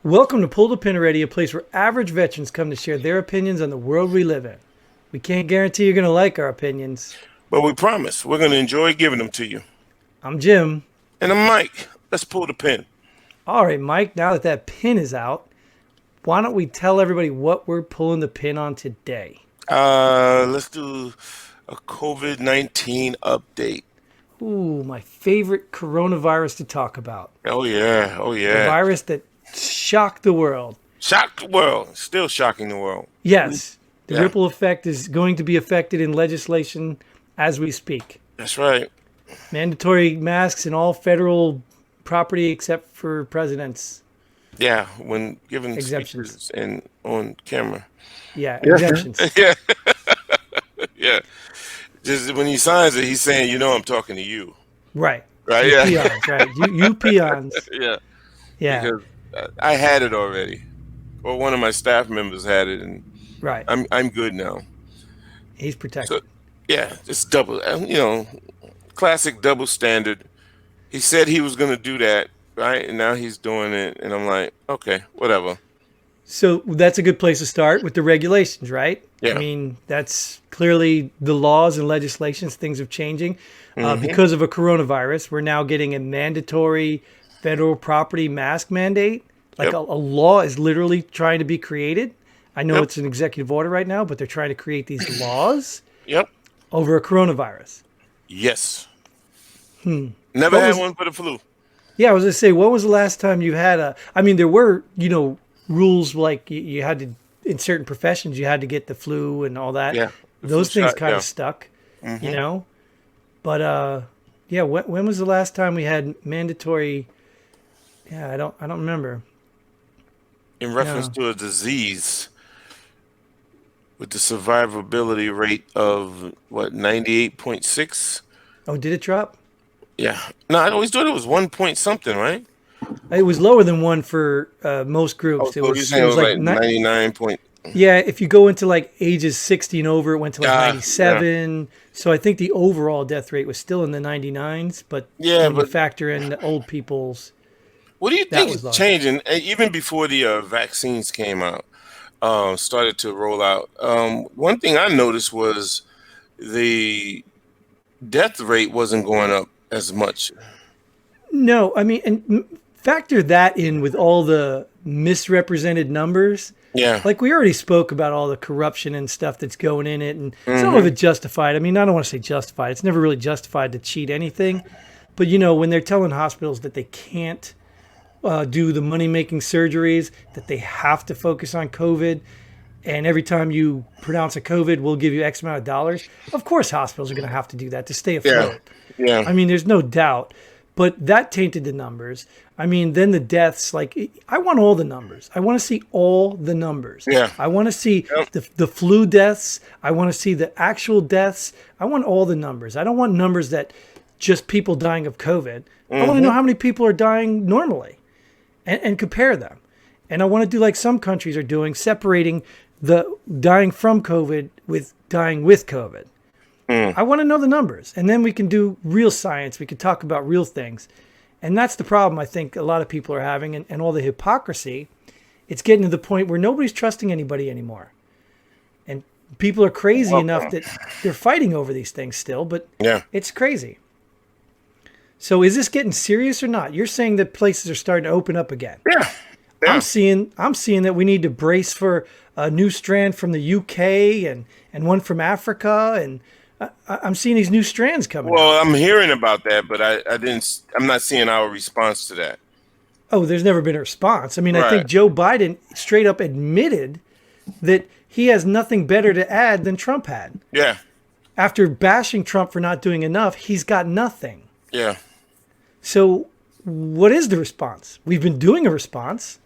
Welcome to Pull the Pin Already, a place where average veterans come to share their opinions on the world we live in. We can't guarantee you're going to like our opinions. But we promise we're going to enjoy giving them to you. I'm Jim. And I'm Mike. Let's pull the pin. All right, Mike, now that pin is out, why don't we tell everybody what we're pulling the pin on today? Let's do a COVID-19 update. Ooh, my favorite coronavirus to talk about. Oh, yeah. Oh, The yeah. virus that shocked the world. Shocked the world. Still shocking the world. Yes, the Yeah. ripple effect is going to be affected in legislation as we speak. That's right. Mandatory masks in all federal property except for presidents. Yeah, when giving Exemptions. speeches and on camera. Yeah, exemptions. Yeah. Yeah. Just when he signs it, he's saying, you know, I'm talking to you. Right. Right? You Yeah. peons, right. You peons. Yeah. Yeah, Because I had it already. Or one of my staff members had it, and right. I'm good now. He's protected. So, yeah, just double, classic double standard. He said he was going to do that, right? And now he's doing it. And I'm like, okay, whatever. So that's a good place to start with the regulations, right? Yeah. I mean, that's clearly the laws and legislations, things are changing. Because of a coronavirus, we're now getting a mandatory federal property mask mandate. Like Yep. a law is literally trying to be created. I know Yep. it's an executive order right now, but they're trying to create these laws Yep. over a coronavirus. Yes. Never What had was- one for the flu. Yeah, I was gonna say, what was the last time you had a? I mean, there were rules like you had to in certain professions you had to get the flu and all that. Yeah. the Those flu things shot, kind yeah. of stuck, But yeah, when was the last time we had mandatory? Yeah, I don't remember. In reference to a disease with the survivability rate of, what, 98.6? Oh, did it drop? Yeah. No, I always thought it was 1 point something, right? It was lower than one for most groups. So you're saying it was like 99 point. Yeah, if you go into like ages 60 and over, it went to like Yeah, 97. So I think the overall death rate was still in the 99s, but Yeah, when you but factor in the old people's, what do you that think was is low. changing? Even before the vaccines came out, started to roll out. One thing I noticed was the death rate wasn't going up as much. No, I mean, and factor that in with all the misrepresented numbers. Yeah. Like we already spoke about all the corruption and stuff that's going in it, and some of it justified. I mean, I don't want to say justified. It's never really justified to cheat anything. But when they're telling hospitals that they can't do the money-making surgeries, that they have to focus on COVID, and every time you pronounce a COVID, we'll give you X amount of dollars. Of course, hospitals are going to have to do that to stay afloat. Yeah. I mean, there's no doubt. But that tainted the numbers. I mean, then the deaths, like, I want all the numbers. I want to see all the numbers. Yeah. I want to see Yep. the flu deaths. I want to see the actual deaths. I want all the numbers. I don't want numbers that just people dying of COVID. I want to know how many people are dying normally and compare them. And I want to do like some countries are doing, separating the dying from COVID with dying with COVID. I want to know the numbers, and then we can do real science. We can talk about real things. And that's the problem I think a lot of people are having, and all the hypocrisy. It's getting to the point where nobody's trusting anybody anymore. And people are crazy enough that they're fighting over these things still, but Yeah. it's crazy. So is this getting serious or not? You're saying that places are starting to open up again. Yeah. I'm seeing that we need to brace for a new strand from the UK and one from Africa, and I'm seeing these new strands coming out. Well, I'm hearing about that, but I'm not seeing our response to that. Oh, there's never been a response. I mean, I think Right. Joe Biden straight up admitted that he has nothing better to add than Trump had. Yeah. After bashing Trump for not doing enough, he's got nothing. Yeah. So what is the response? We've been doing a response.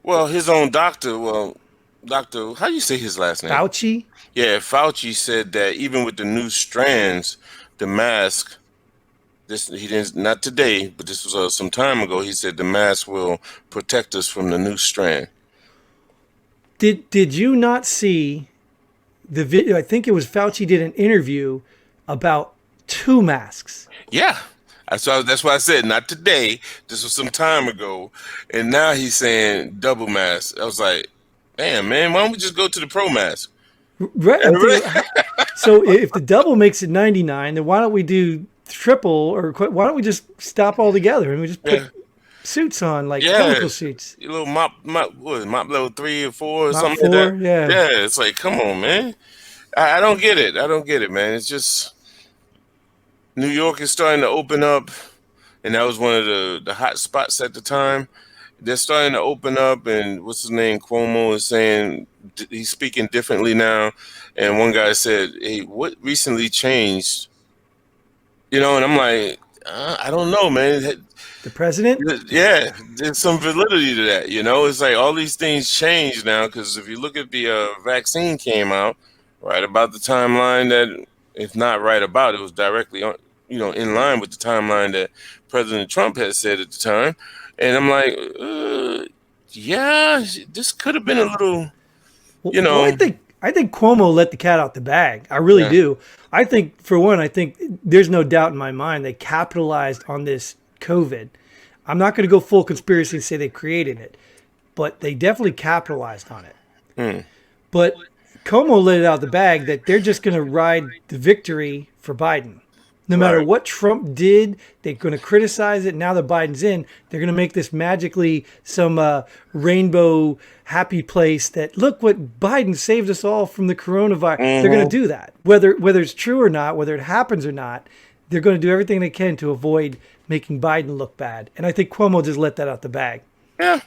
Well, his own doctor, how do you say his last name? Fauci? Yeah, Fauci said that even with the new strands, the mask, he didn't, not today, but this was some time ago, he said the mask will protect us from the new strand. Did you not see the video? I think it was Fauci did an interview about two masks. Yeah. That's why I said not today. This was some time ago, and now he's saying double mask. I was like, damn, man, why don't we just go to the pro mask? Right. I'm thinking, so if the double makes it 99, then why don't we do triple, or why don't we just stop altogether and we just put Yeah, suits on, like yeah. chemical suits? A little mop level 3 or 4 or Not something like four, that. yeah. Yeah, it's like, come on, man. I don't get it. I don't get it, man. It's just New York is starting to open up, and that was one of the hot spots at the time. They're starting to open up, and what's his name? Cuomo is saying he's speaking differently now. And one guy said, "Hey, what recently changed?" And I'm like, I don't know, man. The president? Yeah, there's some validity to that. It's like all these things change now because if you look at the vaccine came out right about the timeline that, if not right about, it was directly on, in line with the timeline that President Trump had said at the time. And I'm like, yeah, this could have been a little, you Well, know, I think Cuomo let the cat out the bag. I really yeah, do. I think, for one, I think there's no doubt in my mind they capitalized on this COVID. I'm not going to go full conspiracy and say they created it, but they definitely capitalized on it. mm, But Como let it out the bag that they're just going to ride the victory for Biden. No matter right. what Trump did, they're going to criticize it. Now that Biden's in, they're going to make this magically some rainbow happy place that, look what Biden saved us all from the coronavirus. They're going to Hmm. do that. Whether it's true or not, whether it happens or not, they're going to do everything they can to avoid making Biden look bad. And I think Cuomo just let that out the bag. Yeah,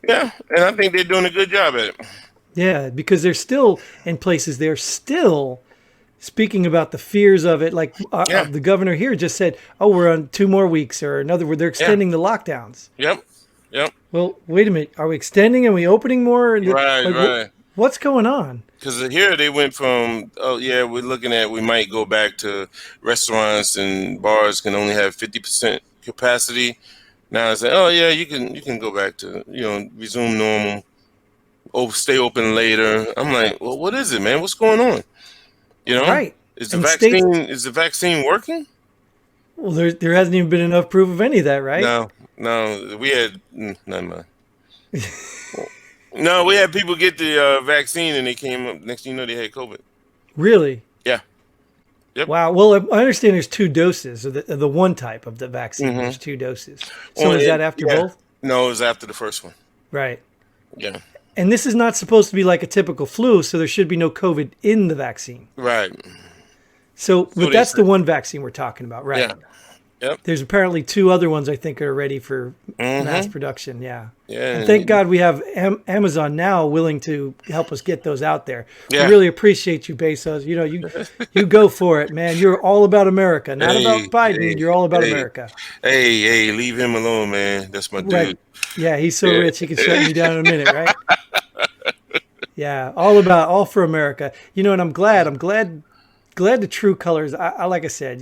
yeah. And I think they're doing a good job at it. Yeah, because they're still in places, they're still speaking about the fears of it. Like Yeah, the governor here just said, oh, we're on 2 more weeks, or in other words, they're yeah. extending the lockdowns. Yep, yep. Well, wait a minute. Are we extending and we opening more? Right, Like, right. what's going on? Because here they went from, oh yeah, we're looking at, we might go back to restaurants and bars can only have 50% capacity. Now it's like, oh yeah, you can go back to, resume normal. Oh, stay open later. I'm like, well, what is it, man? What's going on? You know, Right. is the And states, vaccine working? well, there hasn't even been enough proof of any of that, right? No, no, we had never mind. No, we had people get the vaccine and they came up. Next thing you know, they had COVID. Really? Yeah. Yep. Wow. Well, I understand there's 2 doses of the one type of the vaccine. Hmm. There's 2 doses. So Well, is that after yeah. both? No, it was after the first one. Right. Yeah. And this is not supposed to be like a typical flu, so there should be no COVID in the vaccine. Right. So, So but they that's said. the one vaccine we're talking about, right? Yeah. Yep. There's apparently 2 other ones I think are ready for mass Hmm. production. Yeah. Yeah. And thank God we have Amazon now willing to help us get those out there. We Yeah. really appreciate you, Bezos. You go for it, man. You're all about America, not about Hey, Biden. hey, You're all about hey, America. hey, leave him alone, man. That's my Right. dude. Yeah, he's so Yeah. rich he can shut me down in a minute, right? Yeah, all for America. And I'm glad the true colors. I like I said,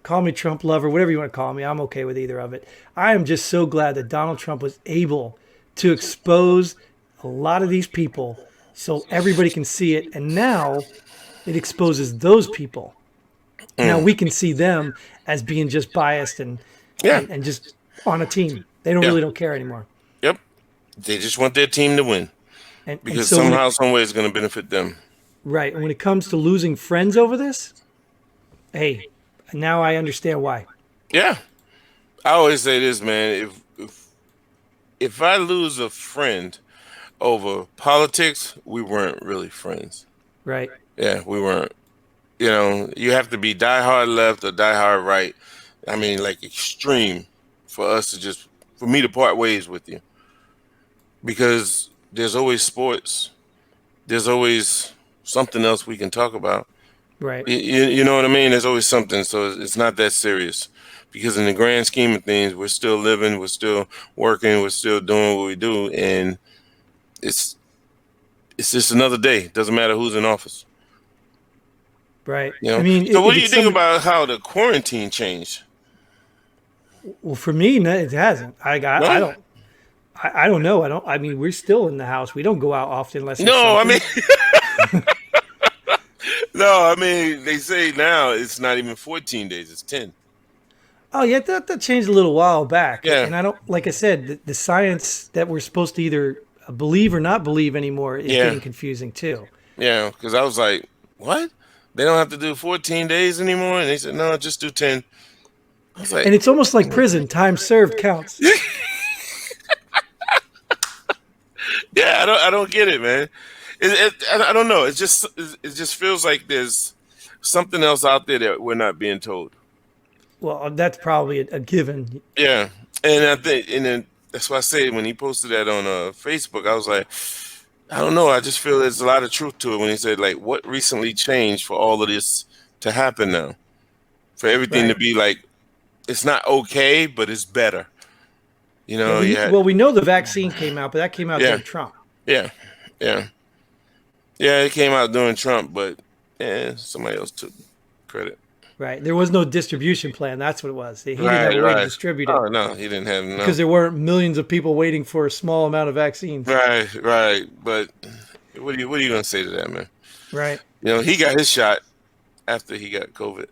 call me Trump lover, whatever you want to call me. I'm okay with either of it. I am just so glad that Donald Trump was able to expose a lot of these people so everybody can see it. And now it exposes those people. Now we can see them as being just biased and, Yeah. and, and just on a team. They don't Yeah. really don't care anymore. Yep. They just want their team to win And because so somehow, some way, it's going to benefit them. right. And when it comes to losing friends over this, hey, now I understand why. Yeah. I always say this, man. If I lose a friend over politics, we weren't really friends. Right. Yeah, we weren't. You have to be diehard left or diehard right. I mean, like extreme for me to part ways with you. Because there's always sports. There's always something else we can talk about. Right. You know what I mean? There's always something. So it's not that serious. Because in the grand scheme of things, we're still living, we're still working, we're still doing what we do. And it's just another day. Doesn't matter who's in office. Right. You know? I mean, So what if do you it's think somebody, about how the quarantine changed? well, for me, no, it hasn't. I No? don't. I don't know. I don't. I mean, we're still in the house. We don't go out often unless there's No, I something. mean no, I mean they say now it's not even 14 days, it's 10. Oh yeah, that changed a little while back, Yeah, and I don't like I said the science that we're supposed to either believe or not believe anymore is yeah, getting confusing too. yeah. Because I was like, what? They don't have to do 14 days anymore, and they said no, just do 10. I was like, And it's almost like prison. Time served counts. yeah, I don't get it, man. I don't know. It just feels like there's something else out there that we're not being told. Well, that's probably a given. Yeah, and I think, and then that's why I say when he posted that on Facebook, I was like, I don't know. I just feel there's a lot of truth to it when he said like, what recently changed for all of this to happen now, for everything to Right. be like, it's not okay, but it's better. You Yeah. know, yeah, We know the vaccine came out, but that came out yeah, during Trump. yeah, yeah, yeah. It came out during Trump, but somebody else took credit. Right. There was no distribution plan. That's what it was. He didn't have Right, a way to right. distribute Oh it no, he didn't have because no. there weren't millions of people waiting for a small amount of vaccines. Right, right. But what are you gonna say to that, man? Right. You know, he got his shot after he got COVID.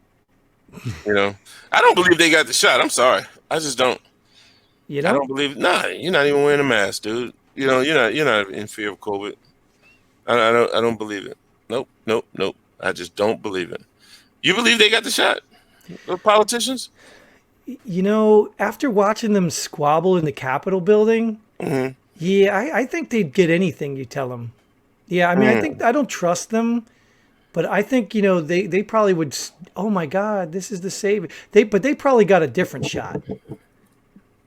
You know, I don't believe they got the shot. I'm sorry, I just don't. You I know? don't believe. Nah, you're not even wearing a mask, dude. You know, you're not in fear of COVID. I don't believe it. Nope, nope, nope. I just don't believe it. You believe they got the shot? The politicians? You know, after watching them squabble in the Capitol building, Hmm. yeah, I think they'd get anything you tell them. Yeah, I mean, I think I don't trust them, but I think they probably would. Oh my God, this is the save. But they probably got a different shot.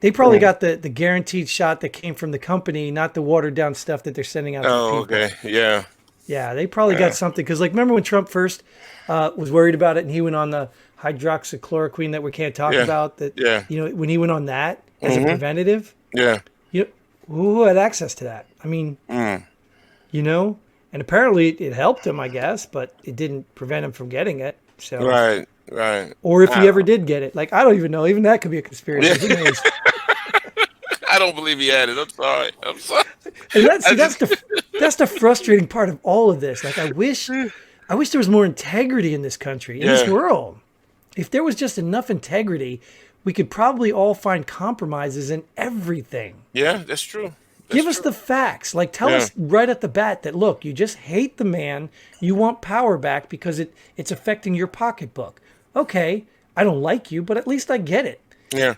They probably got the guaranteed shot that came from the company, not the watered down stuff that they're sending out to the Oh, people. okay. Yeah. Yeah, they probably Yeah. got something because, like, remember when Trump first was worried about it and he went on the hydroxychloroquine that we can't talk Yeah. about? That Yeah. when he went on that as a preventative, Yeah. you who had access to that? I mean, and apparently it helped him, I guess, but it didn't prevent him from getting it. So, Right. Right. or if he Wow. ever did get it, like I don't even know. Even that could be a conspiracy. Who Yeah. knows? I don't believe he had it. I'm sorry. I'm sorry. And that's I see, just, that's the frustrating part of all of this. Like I wish there was more integrity in this country, in this yeah. world. If there was just enough integrity, we could probably all find compromises in everything. Yeah, that's true. That's Give us true. the facts. Like tell Yeah. us right at the bat that look, you just hate the man, you want power back because it's affecting your pocketbook. Okay, I don't like you, but at least I get it. Yeah.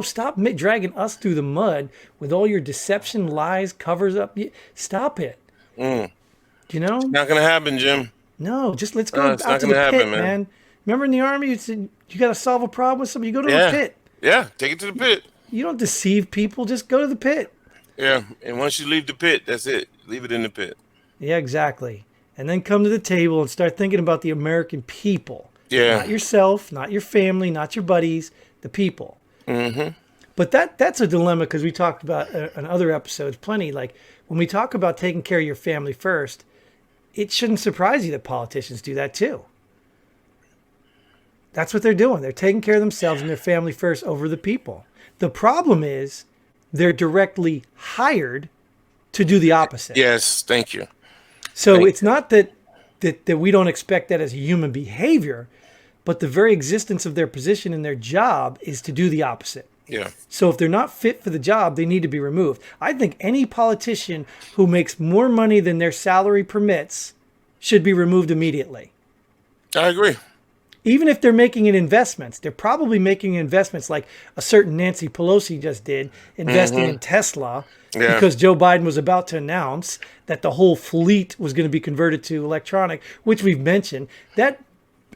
Stop dragging us through the mud with all your deception, lies, covers up. Stop it. You know? Not gonna happen, Jim. No, just let's go It's out not to gonna the pit, happen, man. man. Remember in the army, you said you got to solve a problem with something. You go to the Yeah. pit. Yeah. Take it to the pit. You don't deceive people. Just go to the pit. Yeah. And once you leave the pit, that's it. Leave it in the pit. Yeah, exactly. And then come to the table and start thinking about the American people. Yeah. Not yourself, not your family, not your buddies, the people. But that's a dilemma because we talked about in other episodes plenty. Like when we talk about taking care of your family first, it shouldn't surprise you that politicians do that too. That's what they're doing. They're taking care of themselves and their family first over the people. The problem is they're directly hired to do the opposite. Yes. Thank you. So Thank it's not that we don't expect that as a human behavior, but the very existence of their position and their job is to do the opposite. Yeah. So if they're not fit for the job, they need to be removed. I think any politician who makes more money than their salary permits should be removed immediately. I agree. Even if they're making in investments, they're probably making investments like a certain Nancy Pelosi just did, investing in Tesla, Yeah. because Joe Biden was about to announce that the whole fleet was going to be converted to electronic, which we've mentioned. That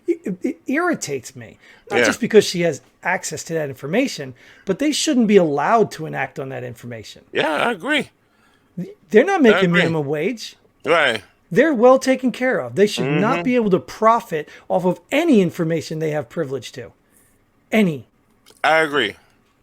it irritates me, not Yeah. just because she has access to that information, but they shouldn't be allowed to enact on that information. Yeah. I agree. They're not making agree. minimum wage. Right. They're well taken care of. They should not be able to profit off of any information they have privilege to. Any. I agree.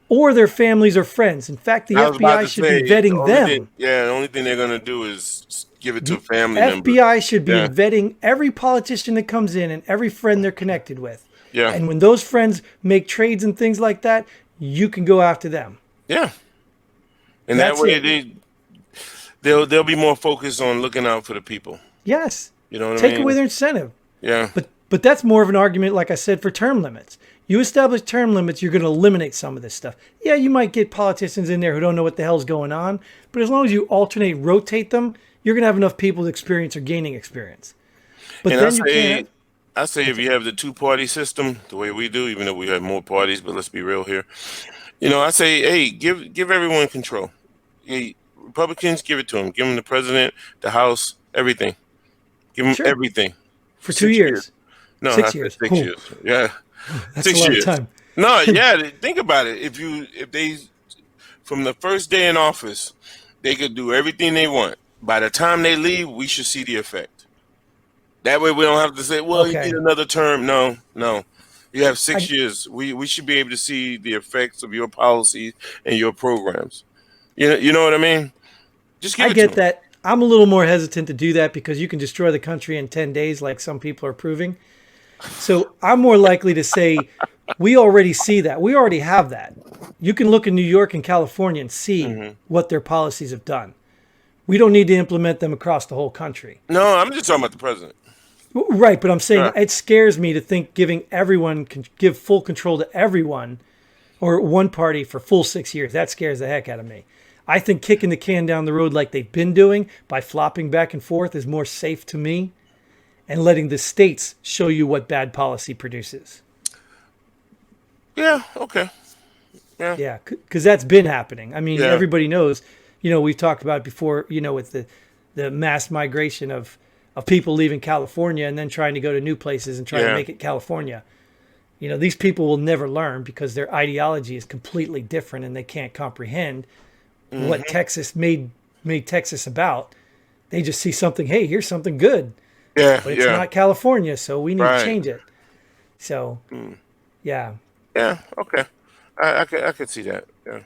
Or their families or friends. In fact, the I was about FBI to should say, be vetting the only them. thing- yeah, the only thing they're gonna do is give it to a family member. FBI should be Yeah. vetting every politician that comes in and every friend they're connected with. Yeah, And when those friends make trades and things like that, you can go after them. yeah. And That's that way it. they'll be more focused on looking out for the people. Yes. You know what I Take mean? away their incentive. Yeah, But that's more of an argument, like I said, for term limits. You establish term limits, you're going to eliminate some of this stuff. Yeah, you might get politicians in there who don't know what the hell's going on, but as long as you alternate, rotate them, you're going to have enough people to experience or gaining experience. But And then you can't. I say if you have the two-party system, the way we do, even though we have more parties, but let's be real here. I say, hey, give everyone control. Hey, Republicans, give it to them. Give them the president, the House, everything. Give them Sure. everything. For 2 years. No, 6 I said years. 6 Ooh. years. Yeah, That's 6 a lot years. of time. No, yeah. Think about it. If they from the first day in office, they could do everything they want. By the time they leave, we should see the effect. That way, we don't have to say, "Well, Okay. you need another term." No, no. You have 6 I- years. We should be able to see the effects of your policies and your programs. You know what I mean? Just give I it get to that. I'm a little more hesitant to do that because you can destroy the country in 10 days, like some people are proving. So I'm more likely to say we already see that. We already have that. You can look in New York and California and see what their policies have done. We don't need to implement them across the whole country. them. No, I'm just talking about the president. Right, but I'm saying Right. it scares me to think give full control to everyone or one party for full 6 years. That scares the heck out of me. I think kicking the can down the road like they've been doing by flopping back and forth is more safe to me and letting the states show you what bad policy produces. Yeah. Okay. Yeah. Yeah, because that's been happening. I mean, Yeah. everybody knows, we've talked about it before, with the mass migration of people leaving California and then trying to go to new places and trying to Yeah. make it California. These people will never learn because their ideology is completely different and they can't comprehend what Texas made Texas about. They just see something, hey, here's something good, Yeah. but it's Yeah. not California, so we need Right. to change it. So, yeah, Yeah. Okay. I could see that. Yeah.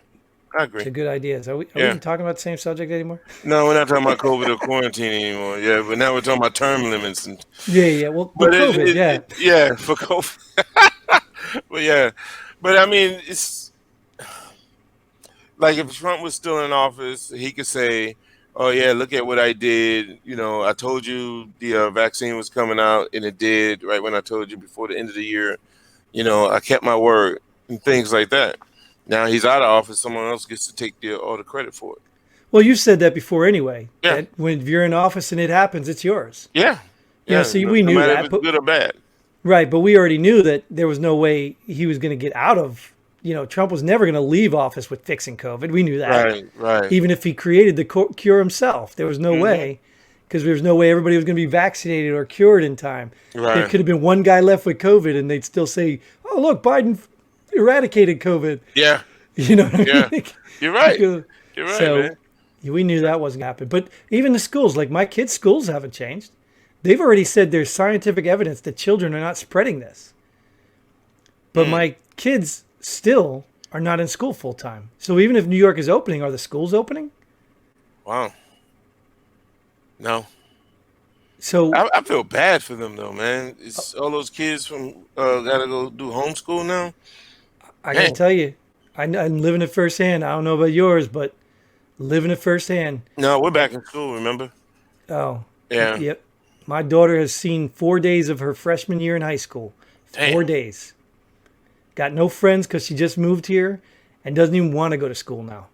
I agree. it's a good idea. Are we Yeah. even talking about the same subject anymore? No, we're not talking about COVID or quarantine anymore. Yeah, but now we're talking about term limits and. Yeah. Well, But COVID, yeah. yeah, for COVID. But yeah, but I mean, it's like if Trump was still in office, he could say, "Oh yeah, look at what I did. I told you the vaccine was coming out, and it did. Right when I told you before the end of the year. I kept my word and things like that." Now he's out of office. Someone else gets to take all the credit for it. Well, you've said that before anyway. Yeah. That when you're in office and it happens, it's yours. Yeah, Yeah, see, we knew no matter that, if it's but- good or bad. Right, but we already knew that there was no way he was going to get out of, Trump was never going to leave office with fixing COVID. We knew that. Right. Even if he created the cure himself, there was no way, because there was no way everybody was going to be vaccinated or cured in time. Right. There could have been one guy left with COVID and they'd still say, oh, look, Biden eradicated COVID. Yeah, You know what Yeah. I mean? you're right. You're You're right, So man. we knew that wasn't going to happen. But even the schools, like my kids' schools haven't changed. They've already said there's scientific evidence that children are not spreading this. But my kids still are not in school full time. So even if New York is opening, are the schools opening? Wow. No. So I feel bad for them though, man. It's all those kids from gotta go do homeschool now. I got to Dang. tell you, I'm living it firsthand. I don't know about yours, but living it firsthand. No, we're back in school. Remember? Oh, Yeah. yep. My daughter has seen 4 days of her freshman year in high school. 4 Damn. days. Got no friends because she just moved here and doesn't even want to go to school now.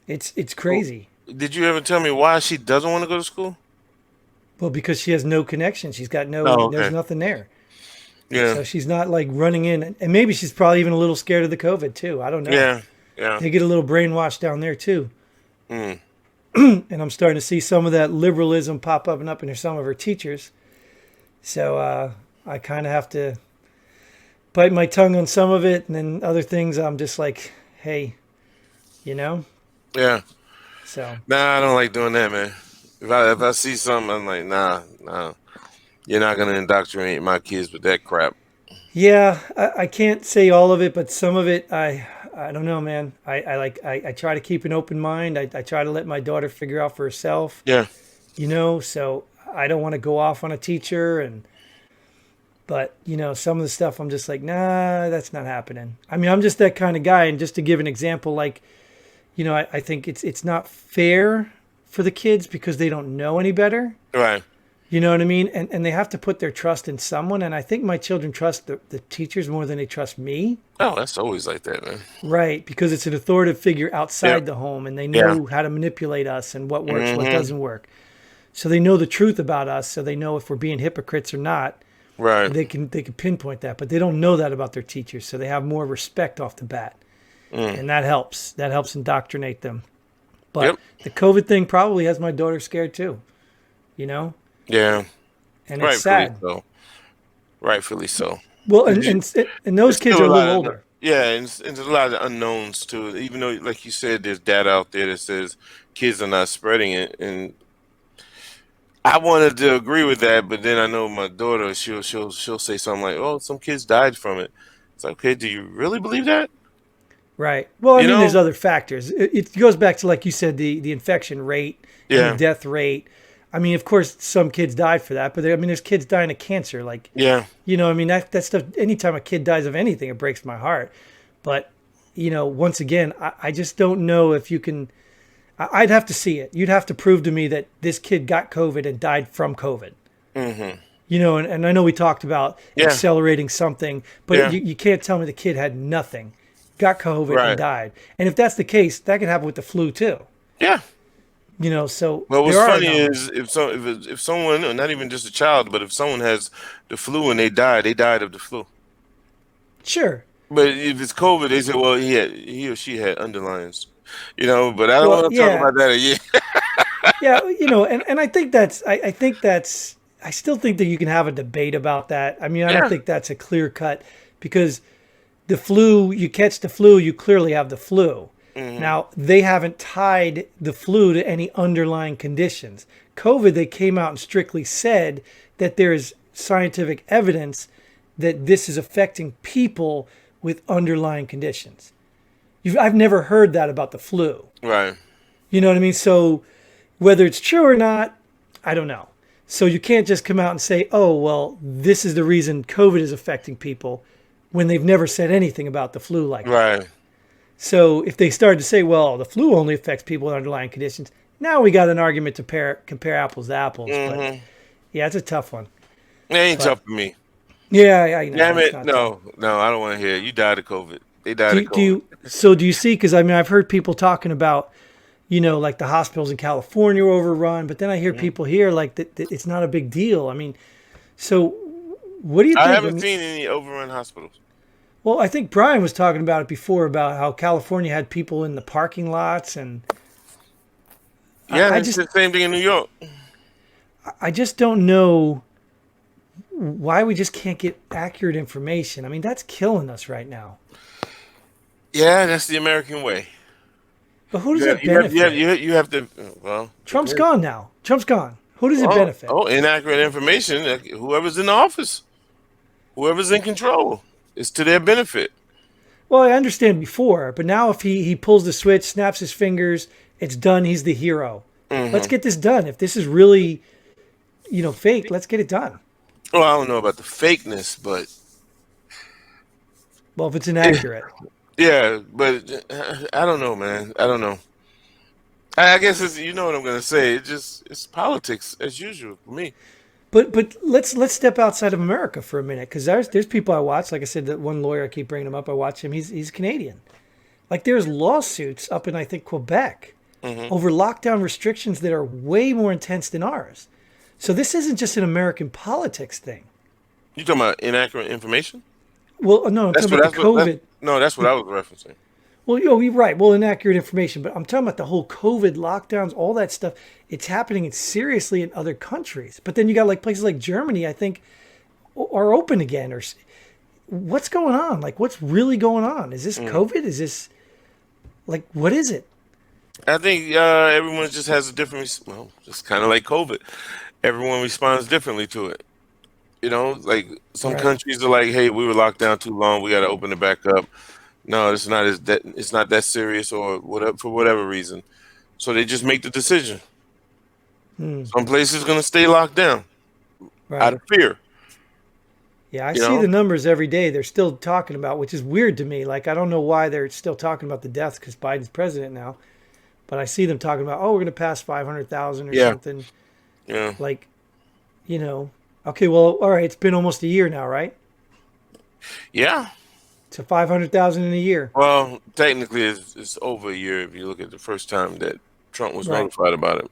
It's crazy. Did you ever tell me why she doesn't want to go to school? Well, because she has no connection. She's got no, Oh, okay. there's nothing there. Yeah. So she's not like running in. And maybe she's probably even a little scared of the COVID too. I don't know. Yeah. Yeah. They get a little brainwashed down there too. Mm. And I'm starting to see some of that liberalism pop up in some of her teachers. So I kind of have to bite my tongue on some of it. And then other things, I'm just like, hey, Yeah. So Nah, I don't like doing that, man. If I see something, I'm like, nah. You're not gonna indoctrinate my kids with that crap. yeah, I can't say all of it, but some of it, I don't know, man. I try to keep an open mind. I try to let my daughter figure out for herself, Yeah. so I don't want to go off on a teacher but some of the stuff I'm just like, nah, that's not happening. I mean, I'm just that kind of guy. And just to give an example, like, I think it's not fair for the kids because they don't know any better. Right. You know what I mean? And they have to put their trust in someone. And I think my children trust the teachers more than they trust me. Oh, that's always like that, man. Right. Because it's an authoritative figure Yep. outside the home and they Yeah. know how to manipulate us and what works, what Hmm. doesn't work. So they know the truth about us. So they know if we're being hypocrites or not. Right. They can pinpoint that, but they don't know that about their teachers. So they have more respect off the bat. Mm. And that helps. That helps indoctrinate them. But Yep. the COVID thing probably has my daughter scared too, you know? Yeah. And it's Rightfully sad. so. Rightfully so. Well, 'Cause and those it's kids still are a a little lot of older. yeah, and there's a lot of unknowns to it. Even though, like you said, there's data out there that says kids are not spreading it, and I wanted to agree with that, but then I know my daughter, she'll say something like, "Oh, some kids died from it." It's like, okay, do you really believe that? Right. Well, I You mean, there's know? other factors. It goes back to, like you said, the infection rate and the Yeah, death rate. I mean, of course, some kids died for that, but I mean, there's kids dying of cancer. Like, yeah, I mean, that stuff, anytime a kid dies of anything, it breaks my heart. But, once again, I just don't know if you can, I'd have to see it. You'd have to prove to me that this kid got COVID and died from COVID. hmm, And I know we talked about yeah, accelerating something, but yeah, you can't tell me the kid had nothing, got COVID and right, died. And if that's the case, that could happen with the flu too. yeah. So Well, what's there are funny numbers. is if someone, or not even just a child, but if someone has the flu and they died of the flu. Sure. But if it's COVID, they say, well, he or she had underlyings, But I don't Well, want to talk yeah, about that again. yeah, and I still think that you can have a debate about that. I mean, I don't Yeah, think that's a clear cut because the flu, you catch the flu, you clearly have the flu. hmm, Now, they haven't tied the flu to any underlying conditions. COVID, they came out and strictly said that there is scientific evidence that this is affecting people with underlying conditions. I've never heard that about the flu. right, You know what I mean? So whether it's true or not, I don't know. So you can't just come out and say, oh, well, this is the reason COVID is affecting people when they've never said anything about the flu like that. right. So if they started to say, well, the flu only affects people with underlying conditions, now we got an argument to compare apples to apples. But Hmm. yeah, it's a tough one. It ain't But tough for me. yeah, I know Damn it's it. not tough. No, no, I don't want to hear it. You died of COVID. They died of COVID. Do you see? Because I mean, I've heard people talking about, like the hospitals in California were overrun, but then I hear Mhm. people here like that it's not a big deal. I mean, so what do you I think? I haven't mean, seen any overrun hospitals. well, I think Brian was talking about it before about how California had people in the parking lots, and I, Yeah, I it's just the same thing in New York. I just don't know why we just can't get accurate information. I mean, that's killing us right now. Yeah, that's the American way. But who does Yeah, it benefit? you have to. Well, Trump's depends. gone now. Trump's gone. Who does it benefit? Inaccurate information. Whoever's in the office, whoever's in control, it's to their benefit. Well, I understand before, but now if he pulls the switch, snaps his fingers, it's done. He's the hero. Let's Hmm. get this done. If this is really, fake, let's get it done. Well, I don't know about the fakeness, but Well, if it's inaccurate. yeah, but I don't know, man. I don't know. I guess it's, you know what I'm gonna say. It's politics as usual for me. But let's step outside of America for a minute because there's people I watch. Like I said, that one lawyer I keep bringing him up. I watch him. He's Canadian. Like there's lawsuits up in I think Quebec Hmm. over lockdown restrictions that are way more intense than ours. So this isn't just an American politics thing. You talking about inaccurate information? Well, no, I'm talking about the COVID. That's what I was referencing. Well, you're right. Well, inaccurate information, but I'm talking about the whole COVID lockdowns, all that stuff. It's happening seriously in other countries. But then you got like places like Germany, I think, are open again. What's going on? Like, what's really going on? Is this Mm. COVID? Is this like what is it? I think everyone just has a different, well, just kind of like COVID. Everyone responds differently to it. Like some Right. countries are like, "Hey, we were locked down too long. We got to open it back up." No, it's not that serious, or whatever, for whatever reason. So they just make the decision. Hmm. Some places gonna stay locked down out Right. of fear. Yeah, I You see the know, numbers every day. They're still talking about, which is weird to me. Like I don't know why they're still talking about the deaths because Biden's president now. But I see them talking about, oh, we're going to pass 500,000 or yeah, something. yeah. Like you know, okay, well, all right, it's been almost a year now, right? Yeah. So 500,000 in a year. Well, technically, it's over a year if you look at the first time that Trump was Right. notified about it.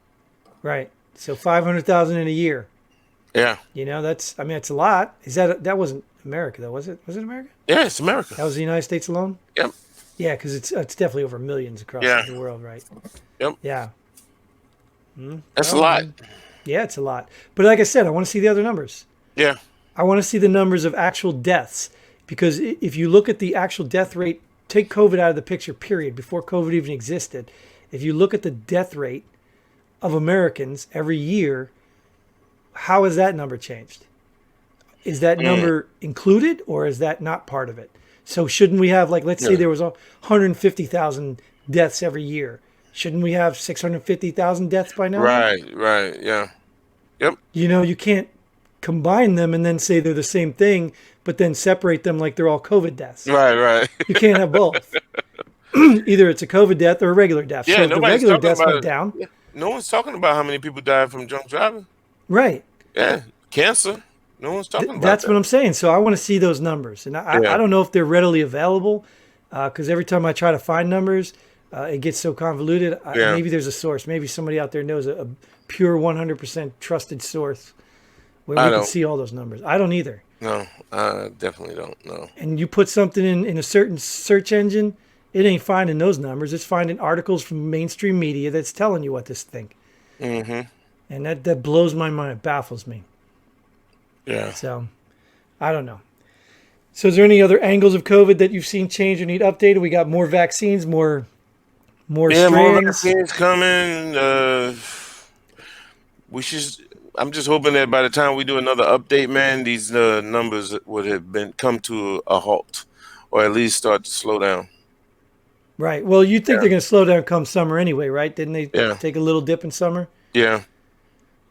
Right. So 500,000 in a year. Yeah. That's, I mean, it's a lot. That wasn't America though, was it? Was it America? Yeah, it's America. That was the United States alone? Yep. Yeah, because it's definitely over millions across Yeah. the world, right? Yep. Yeah. That's a Well, lot. yeah, it's a lot. But like I said, I want to see the other numbers. Yeah. I want to see the numbers of actual deaths because if you look at the actual death rate, take COVID out of the picture, period, before COVID even existed. If you look at the death rate of Americans every year, how has that number changed? Is that number included or is that not part of it? So shouldn't we have, like, let's say Yeah. there was 150,000 deaths every year. Shouldn't we have 650,000 deaths by now? Right. Right. Yeah. Yep. You can't combine them and then say they're the same thing, but then separate them like they're all COVID deaths. Right. Right. You can't have both. Either it's a COVID death or a regular death. Yeah. So if the Nobody's regular talking deaths about went it. down, Yeah. No one's talking about how many people died from drunk driving. right. Yeah. Cancer. No one's talking about That's that. what I'm saying. So I want to see those numbers. And I Yeah. don't know if they're readily available because every time I try to find numbers, it gets so convoluted. Yeah. Maybe there's a source. Maybe somebody out there knows a pure 100% trusted source where I we can don't. see all those numbers. I don't either. No. I definitely don't. No. And you put something in a certain search engine, it ain't finding those numbers. It's finding articles from mainstream media that's telling you what to think. Mm-hmm. And that blows my mind. It baffles me. Yeah. So I don't know. So is there any other angles of COVID that you've seen change or need updated? We got more vaccines, more Yeah. More strands. vaccines coming. We should. I'm just hoping that by the time we do another update, man, these numbers would have been come to a halt, or at least start to slow down. Right. Well, you think Yeah. they're going to slow down come summer anyway, right? Didn't they Yeah. take a little dip in summer? Yeah.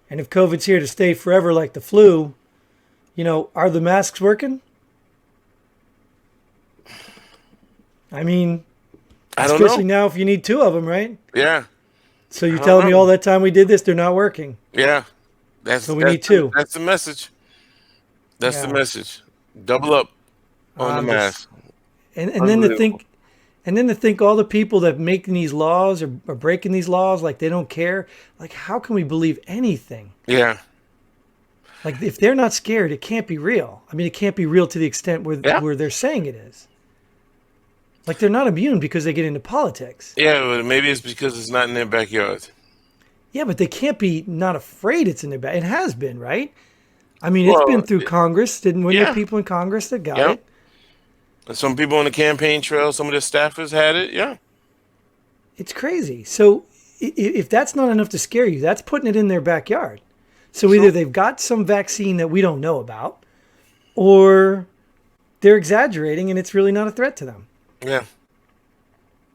And if COVID's here to stay forever like the flu, are the masks working? I mean, I don't especially know. now if you need two of them, right? Yeah. So you're I don't telling me know. all that time we did this, they're not working. Yeah. That's So we need two. that's the message. That's the Yeah. message. Double up on the I'm mask. and then to Unbelievable. think all the people that making these laws or breaking these laws like they don't care, like how can we believe anything? Yeah. Like if they're not scared, it can't be real. I mean, it can't be real to the extent Yeah. where they're saying it is. Like they're not immune because they get into politics. Yeah. But maybe it's because it's not in their backyard. Yeah, but they can't be not afraid it's in their back. It has been, right? I mean, it's been Well, through Congress. Didn't we yeah. have people in Congress that got Yeah. it? And some people on the campaign trail, some of the staffers had it. Yeah. It's crazy. So if that's not enough to scare you, that's putting it in their backyard. So either they've got some vaccine that we don't know about, or they're exaggerating and it's really not a threat to them. Yeah.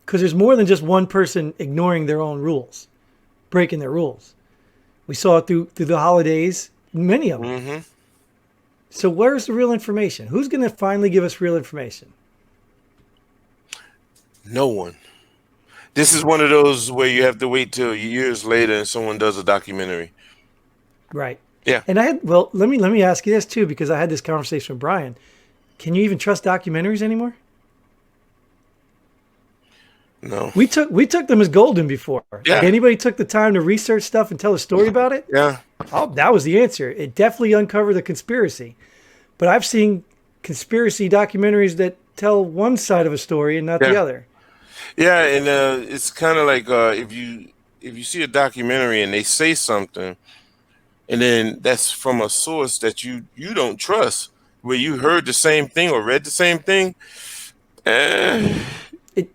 Because there's more than just one person ignoring their own rules, breaking their rules. We saw it through the holidays, many of them. Mm-hmm. So where's the real information? Who's going to finally give us real information? No one. This is one of those where you have to wait till years later and someone does a documentary. Right. Yeah. And let me ask you this too, because I had this conversation with Brian. Can you even trust documentaries anymore? No. We took them as golden before. Yeah. Like anybody took the time to research stuff and tell a story about it, Yeah. oh, that was the answer. It definitely uncovered the conspiracy. But I've seen conspiracy documentaries that tell one side of a story and not the Yeah. other. Yeah, and it's kind of like if you see a documentary and they say something, and then that's from a source that you don't trust, where you heard the same thing or read the same thing. Eh,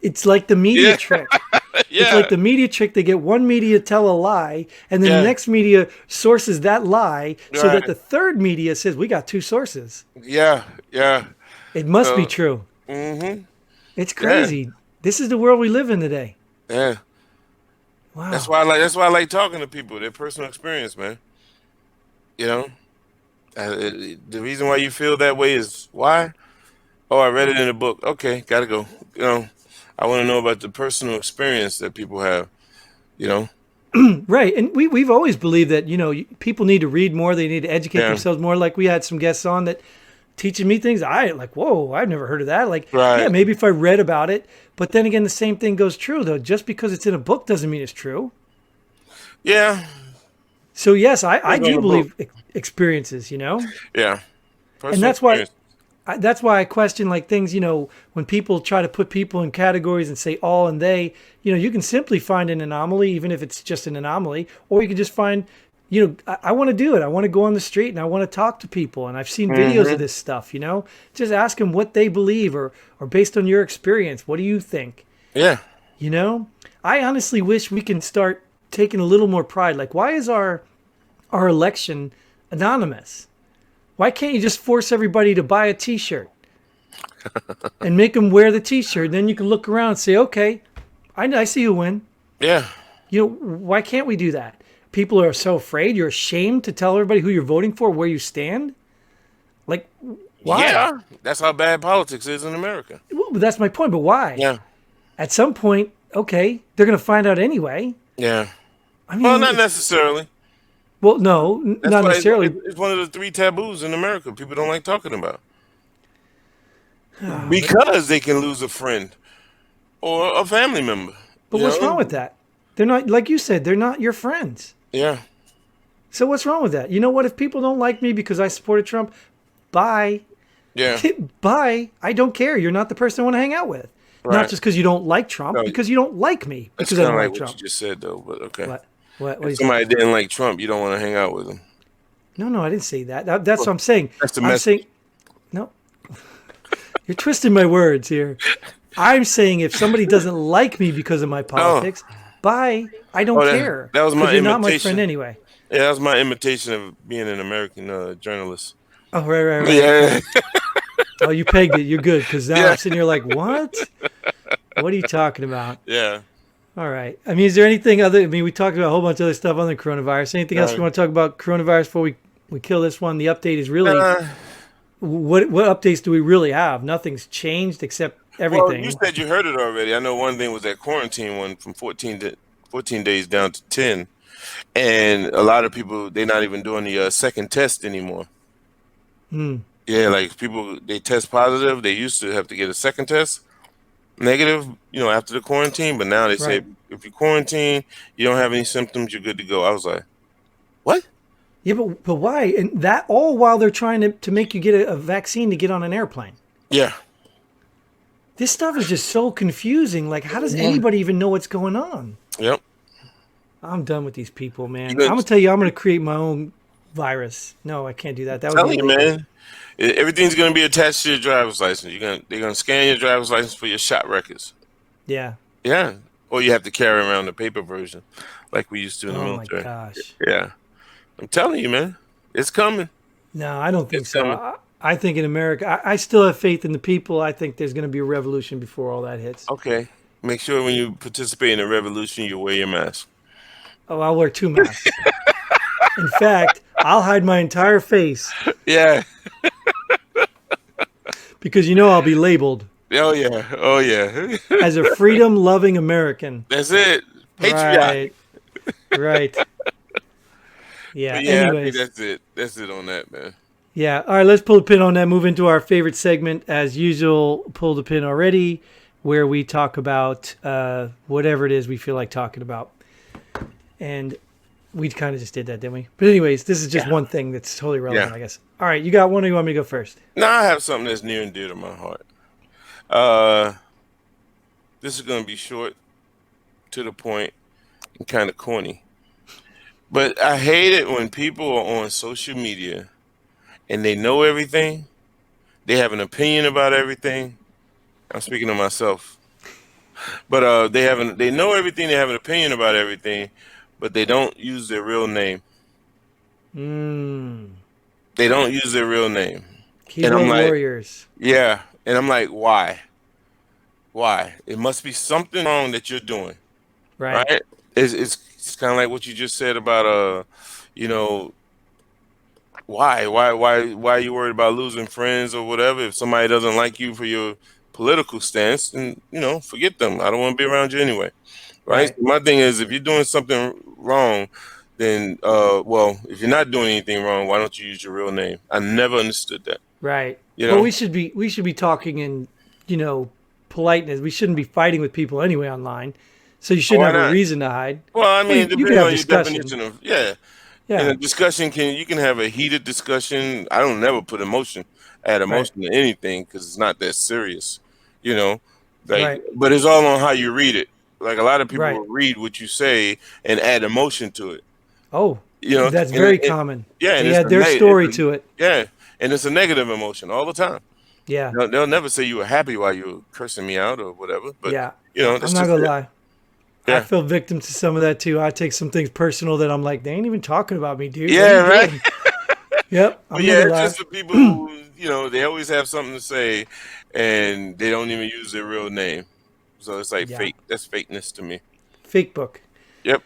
It's like the media yeah, trick. It's yeah, like the media trick. They get one media to tell a lie, and then yeah, the next media sources that lie so that right, the third media says, we got two sources. yeah, yeah. It must be Uh, true. mm-hmm. It's Yeah, crazy. This is the world we live in today. yeah. Wow. That's why I like talking to people. Their personal experience, man. You know, the reason why you feel that way is why. Oh, I read it in a book. Okay, gotta go. I want to know about the personal experience that people have. You know. Right. And we've always believed that, people need to read more. They need to educate Yeah. themselves more. Like we had some guests on that teaching me things. I like, whoa, I've never heard of that. Like, yeah, Right. maybe if I read about it. But then again, the same thing goes true, though. Just because it's in a book doesn't mean it's true. Yeah. So, yes, I It's on do a book. believe experiences, Yeah. And Personal experience. that's why I question like things, when people try to put people in categories and say all and they, you can simply find an anomaly, even if it's just an anomaly, or you can just find, I want to do it. I want to go on the street and I want to talk to people. And I've seen videos of Hmm. this stuff, just ask them what they believe or based on your experience, what do you think? Yeah. You know, I honestly wish we can start taking a little more pride. Like, why is our election anonymous? Why can't you just force everybody to buy a T-shirt and make them wear the T-shirt? Then you can look around and say, okay, I see who win. Yeah. Why can't we do that? People are so afraid. You're ashamed to tell everybody who you're voting for, where you stand. Like, why? Yeah. That's how bad politics is in America. Well, that's my point. But why? Yeah. At some point, okay, they're going to find out anyway. Yeah. I Well, mean, not necessarily. well, no, That's not why necessarily. it's one of the three taboos in America. People don't like talking about But, because they can lose a friend or a family member. but what's wrong with that? They're not, like you said, they're not your friends. Yeah. So what's wrong with that? You know what? If people don't like me because I supported Trump, bye. Yeah. Bye. I don't care. You're not the person I want to hang out with. Not Right. just because you don't like Trump, No, because you don't like me that's because I kind of don't like like what Trump. you just said, though. But okay. What? What do If you say? somebody didn't like Trump, you don't want to hang out with him. No, I didn't say that. That's what I'm saying. That's the I'm message. saying, no, you're twisting my words here. I'm saying if somebody doesn't like me because of my politics, bye. I don't Oh, care. that was 'Cause my you're not my imitation. friend anyway. Yeah, that was my imitation of being an American journalist. Oh, right. Yeah. Oh, you pegged it. You're good. Because now Yeah. I'm sitting here like, what? What are you talking about? Yeah. All right. I mean, is there anything other? I mean, we talked about a whole bunch of other stuff on the coronavirus. Anything else you want to talk about coronavirus before we kill this one? The update is really what updates do we really have? Nothing's changed except Well, everything. you said you heard it already. I know one thing was that quarantine one from 14 days down to 10. And a lot of people, they're not even doing the second test anymore. Hmm. Yeah, like people, they test positive. They used to have to get a second test negative, after the quarantine. But now they say Right. if you quarantine, you don't have any symptoms, you're good to go. I was like, what? Yeah, but why? And that all while they're trying to make you get a vaccine to get on an airplane. Yeah. This stuff is just so confusing. Like, how does anybody even know what's going on? Yep. I'm done with these people, man. You I'm gonna tell you, I'm gonna create my own virus. No, I can't do that. That would telling be you, illegal. man. Everything's gonna be attached to your driver's license. They're gonna scan your driver's license for your shot records. Yeah. Yeah. Or you have to carry around the paper version, like we used to in the Oh my military. gosh. Yeah. I'm telling you, man. It's coming. No, I don't think It's so. coming. I think in America, I still have faith in the people. I think there's going to be a revolution before all that hits. Okay. Make sure when you participate in a revolution, you wear your mask. Oh, I'll wear 2 masks. In fact, I'll hide my entire face Yeah. because I'll be labeled Oh yeah. Oh yeah. as a freedom-loving American. That's it. Patriotic. Right. Yeah. But yeah, I think Anyways. that's it. That's it on that, man. Yeah. All right. Let's pull the pin on that. Move into our favorite segment, as usual. Pull the pin already, where we talk about whatever it is we feel like talking about. And we kind of just did that, didn't we? But anyways, this is just one thing that's totally relevant, Yeah. I guess. All right. You got one, or you want me to go first? Now I have something that's near and dear to my heart. This is gonna be short, to the point, and kind of corny. But I hate it when people are on social media and they know everything. They have an opinion about everything. I'm speaking to myself. But they know everything, they have an opinion about everything, but they don't use their real name. Mm. They don't use their real name. Keyboard I'm like, warriors. yeah. And I'm like, why? Why? It must be something wrong that you're doing. Right. Right? It's kind of like what you just said about you know, why are you worried about losing friends or whatever? If somebody doesn't like you for your political stance, then forget them. I don't want to be around you anyway. right? Right. So my thing is, if you're doing something wrong, then well, if you're not doing anything wrong, why don't you use your real name? I never understood that. Right. You Well, know? we should be talking in, you know, politeness. We shouldn't be fighting with people anyway online. So you shouldn't Why have a not? reason to hide. Well, I Well, mean, you can depending have on your discussion. definition of yeah. In Yeah. a discussion, you can have a heated discussion. I don't never put add Right. emotion to anything because it's not that serious, you know. Like, Right. but it's all on how you read it. Like a lot of people Right. will read what you say and add emotion to it, Oh, you know. that's And very common. yeah, and They it's had their story to it. yeah, and it's a negative emotion all the time. Yeah. They'll never say you were happy while you were cursing me out or whatever. But Yeah. you know, I'm it's not just gonna lie. I yeah, feel victim to some of that too. I take some things personal that I'm like, they ain't even talking about me, dude. What are yeah, you right. doing? Yep. But I'm not yeah, gonna it's lie. just the people who, they always have something to say and they don't even use their real name. So it's like Yeah. fake. That's fakeness to me. Fake book. Yep.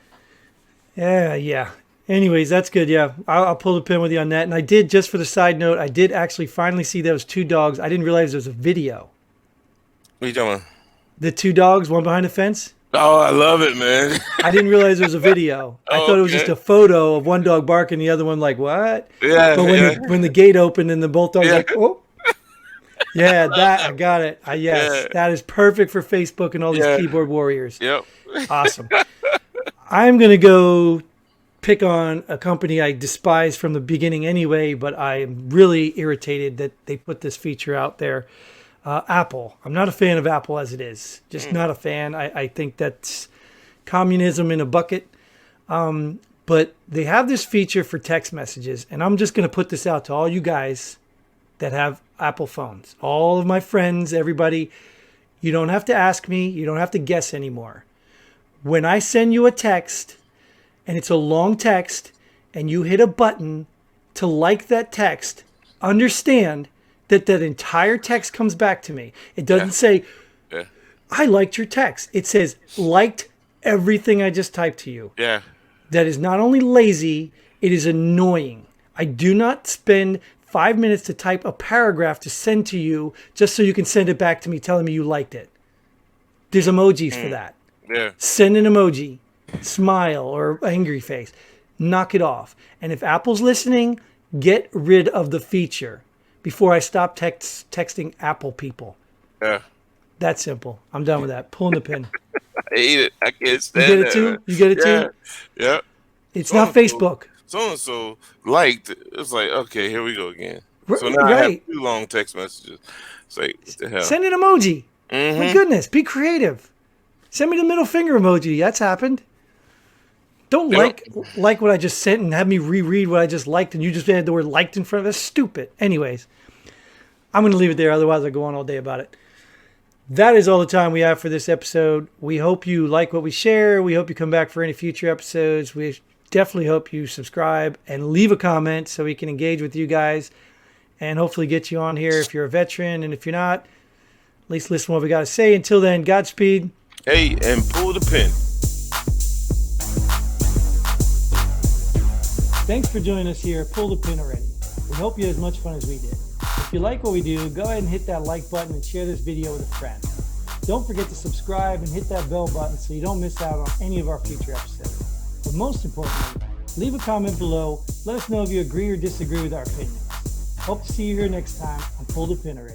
Yeah, yeah. Anyways, that's good. Yeah, I'll pull the pin with you on that. And I did, just for the side note, I did actually finally see those two dogs. I didn't realize there was a video. What are you talking about? The two dogs, one behind the fence. Oh, I love it, man. I didn't realize there was a video. I Oh, thought it was just okay. a photo of one dog barking, the other one like what? Yeah, But yeah, when the gate opened and the both dogs yeah, like oh yeah, that I got it. Yes, yeah, that is perfect for Facebook and all these yeah. keyboard warriors. Yep. Awesome. I'm gonna go pick on a company I despise from the beginning anyway, but I'm really irritated that they put this feature out there. Apple. I'm not a fan of Apple as it is. Just not a fan. I think that's communism in a bucket. But they have this feature for text messages, and I'm just going to put this out to all you guys that have Apple phones. All of my friends, everybody, you don't have to ask me. You don't have to guess anymore. When I send you a text, and it's a long text, and you hit a button to like that text, understand that that entire text comes back to me. It doesn't Yeah, say, yeah, I liked your text. It says, liked everything I just typed to you. yeah, That is not only lazy, it is annoying. I do not spend 5 minutes to type a paragraph to send to you just so you can send it back to me telling me you liked it. There's emojis for that. yeah, Send an emoji, smile or angry face. Knock it off. And if Apple's listening, get rid of the feature before I stop texting Apple people. yeah. That simple. I'm done with that. Pulling the pin. I hate it. I can't You stand get it that, too? man. You get it Yeah, too? yeah. It's So not and so, Facebook. so and so liked. It's like, okay, here we go again. So now I have Right. two long text messages. It's like, what the hell? Send an emoji. My Mm-hmm. goodness, be creative. Send me the middle finger emoji. That's happened. Don't Yep. like what I just sent and have me reread what I just liked and you just had the word liked in front of it. That's stupid. Anyways, I'm going to leave it there. Otherwise, I go on all day about it. That is all the time we have for this episode. We hope you like what we share. We hope you come back for any future episodes. We definitely hope you subscribe and leave a comment so we can engage with you guys and hopefully get you on here if you're a veteran. And if you're not, at least listen to what we got to say. Until then, Godspeed. Hey, and pull the pin. Thanks for joining us here at Pull the Pin Already. We hope you had as much fun as we did. If you like what we do, go ahead and hit that like button and share this video with a friend. Don't forget to subscribe and hit that bell button so you don't miss out on any of our future episodes. But most importantly, leave a comment below. Let us know if you agree or disagree with our opinions. Hope to see you here next time on Pull the Pin Already.